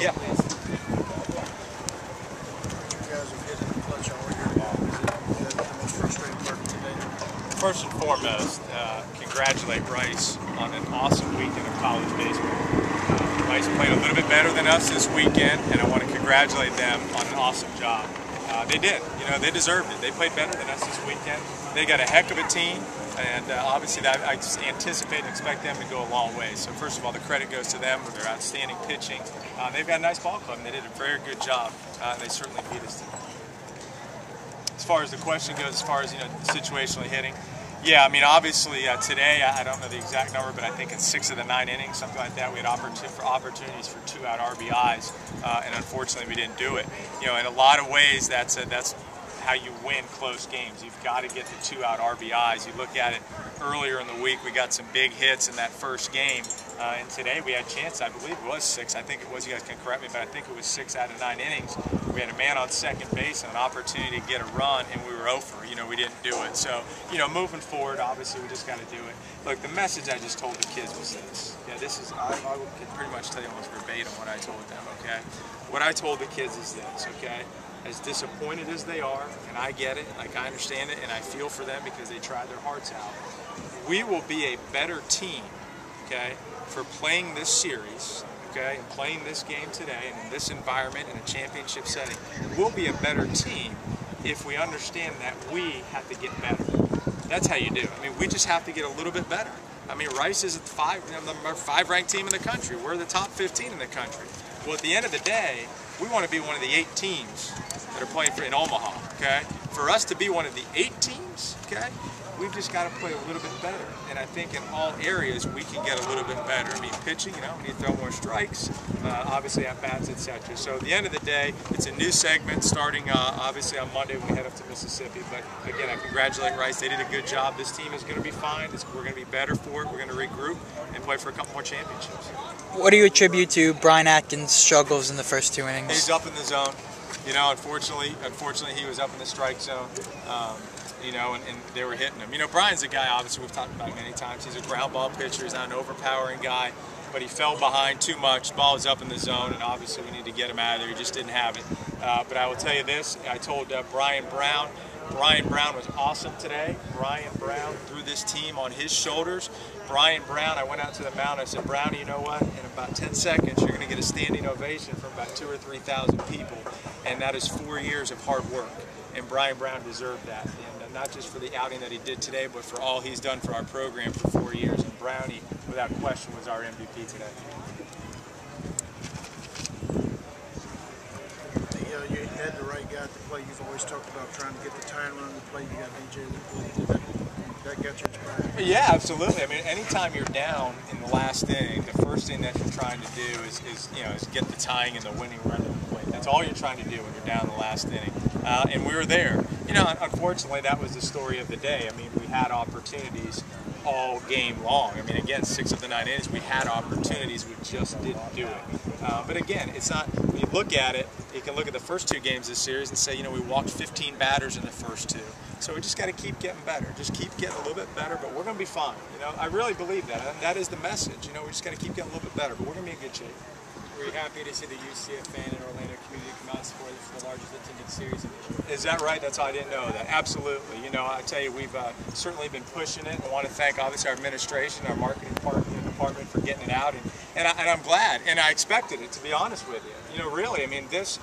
Yeah. You guys have hit the clutch all year long. Is it the most frustrating part of today? First and foremost, congratulate Rice on an awesome weekend of college baseball. Rice played a little bit better than us this weekend, and I want to congratulate them on an awesome job. They did. You know, they deserved it. They played better than us this weekend. They got a heck of a team, and obviously that I just anticipate and expect them to go a long way. So first of all, the credit goes to them for their outstanding pitching. They've got a nice ball club, and they did a very good job. They certainly beat us today. As far as the question goes, as far as, situationally hitting, yeah, I mean, obviously today, I don't know the exact number, but I think in 6 of the 9 innings, something like that, we had opportunities for 2-out RBIs, and unfortunately we didn't do it. In a lot of ways, that's how you win close games. You've got to get the 2-out RBIs. You look at it earlier in the week, we got some big hits in that first game, and today we had a chance. I believe it was 6. I think it was. You guys can correct me, but I think it was 6 out of 9 innings. We had a man on second base and an opportunity to get a run, and we were over. We didn't do it. So, moving forward, obviously we just got to do it. Look, the message I just told the kids was this. Yeah, this is, I could pretty much tell you almost verbatim what I told them, okay? What I told the kids is this, okay? As disappointed as they are, and I get it, like I understand it, and I feel for them because they tried their hearts out. We will be a better team, okay, for playing this series, okay, and playing this game today, and in this environment, in a championship setting. We'll be a better team if we understand that we have to get better. That's how you do it. I mean, we just have to get a little bit better. I mean, Rice is the 5 ranked team in the country. We're the top 15 in the country. Well, at the end of the day, we want to be one of the 8 teams that are playing in Omaha, okay? For us to be one of the 8 teams, okay, we've just got to play a little bit better. And I think in all areas, we can get a little bit better. I mean, pitching, we need to throw more strikes, obviously at bats, etc. So at the end of the day, it's a new segment starting obviously on Monday when we head up to Mississippi. But again, I congratulate Rice. They did a good job. This team is going to be fine. We're going to be better for it. We're going to regroup and play for a couple more championships. What do you attribute to Brian Atkins' struggles in the first 2 innings? He's up in the zone. Unfortunately, he was up in the strike zone. And they were hitting him. Brian's a guy, obviously, we've talked about many times. He's a ground ball pitcher. He's not an overpowering guy, but he fell behind too much. The ball was up in the zone, and obviously we need to get him out of there. He just didn't have it. But I will tell you this. I told Brian Brown was awesome today. Brian Brown threw this team on his shoulders. Brian Brown, I went out to the mound. I said, Brownie, you know what? In about 10 seconds, you're going to get a standing ovation from about 2,000 or 3,000 people. And that is 4 years of hard work. And Brian Brown deserved that. And not just for the outing that he did today, but for all he's done for our program for 4 years. And Brownie, without question, was our MVP today. You had the right guy at the plate. You've always talked about trying to get the tying run to the plate. You got DJ that got you inspired. Yeah, absolutely. I mean, anytime you're down in the last inning, the first thing that you're trying to do is get the tying and the winning run to the plate. That's all you're trying to do when you're down in the last inning. And we were there. Unfortunately, that was the story of the day. I mean, we had opportunities all game long. I mean, again, 6 of the 9 innings, we had opportunities, we just didn't do it. But again, it's not, when you look at it, you can look at the first 2 games this series and say, we walked 15 batters in the first 2. So we just got to keep getting better. Just keep getting a little bit better, but we're going to be fine. I really believe that. And that is the message. We just got to keep getting a little bit better, but we're going to be in good shape. Were you happy to see the UCF fan and Orlando community come out and support us for the largest attended series of the year? Is that right? I didn't know that. Absolutely. I tell you, we've certainly been pushing it. I want to thank, obviously, our administration, our marketing department for getting it out. And I'm glad. And I expected it, to be honest with you. Really, I mean, this,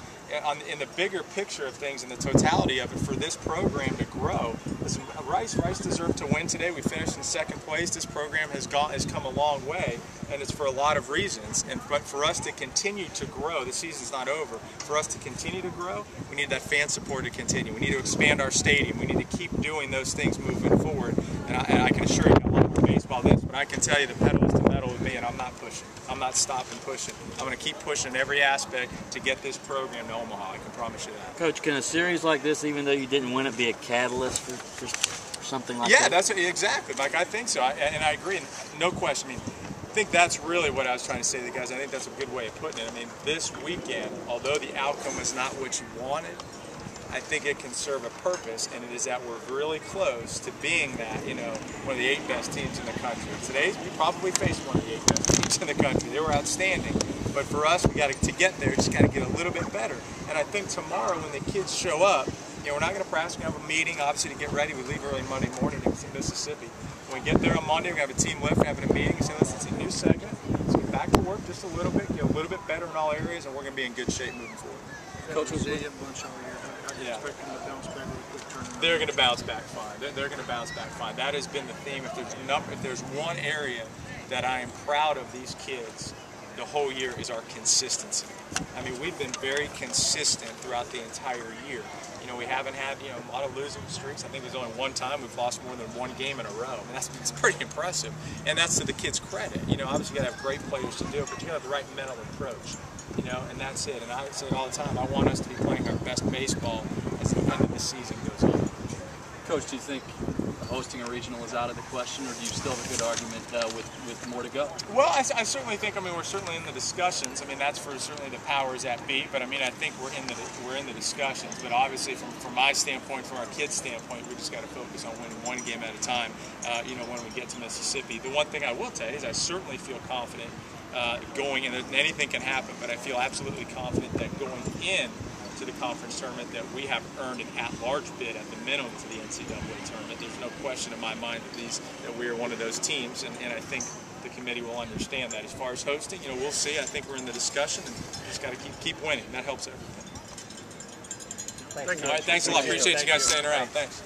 in the bigger picture of things, in the totality of it, for this program to grow, listen, Rice deserved to win today. We finished in 2nd place. This program has come a long way, and it's for a lot of reasons. But for us to continue to grow, the season's not over. For us to continue to grow, we need that fan support to continue. We need to expand our stadium. We need to keep doing those things moving forward. And I can assure you, I love baseball this, but I can tell you the pedal is to metal with me, and I'm not pushing. I'm not stopping pushing. I'm going to keep pushing every aspect to get this program to Omaha. I can promise you that. Coach, can a series like this, even though you didn't win it, be a catalyst for something like that? Yeah, that's exactly. Like, I think so, and I agree. No question. I mean, I think that's really what I was trying to say to the guys. I think that's a good way of putting it. I mean, this weekend, although the outcome was not what you wanted, I think it can serve a purpose, and it is that we're really close to being that, one of the 8 best teams in the country. Today, we probably faced one of the 8 best teams in the country. They were outstanding. But for us, we got to get there, just got to get a little bit better. And I think tomorrow when the kids show up, we're not going to practice. We're going to have a meeting, obviously, to get ready. We leave early Monday morning to Mississippi. When we get there on Monday, we're going to have a team lift, having a meeting, and say, listen, it's a new segment. Let's get back to work just a little bit, get a little bit better in all areas, and we're going to be in good shape moving forward. Coach, resilient bunch all year. I can expect them to bounce back with a quick turnaround. They're going to bounce back fine. They're going to bounce back fine. That has been the theme. If there's one area that I am proud of these kids the whole year is our consistency. I mean, we've been very consistent throughout the entire year. We haven't had a lot of losing streaks. I think there's only one time we've lost more than 1 game in a row. I mean, it's pretty impressive, and that's to the kids' credit. Obviously you got to have great players to do it, but you got to have the right mental approach. And that's it. And I say it all the time. I want us to be playing our best baseball as the end of the season goes on. Coach, do you think hosting a regional is out of the question, or do you still have a good argument with more to go? Well, I certainly think. We're certainly in the discussions. That's for certainly the powers that be. But I think we're in the discussions. But obviously, from my standpoint, from our kids' standpoint, we just got to focus on winning 1 game at a time. When we get to Mississippi, the one thing I will tell you is I certainly feel confident going in. Anything can happen, but I feel absolutely confident that going in to the conference tournament that we have earned an at-large bid at the minimum to the NCAA tournament. There's no question in my mind that we are one of those teams, and I think the committee will understand that. As far as hosting, we'll see. I think we're in the discussion, and just got to keep winning. That helps everything. Thank you. All right, thanks a lot. Appreciate you guys staying around. Thanks.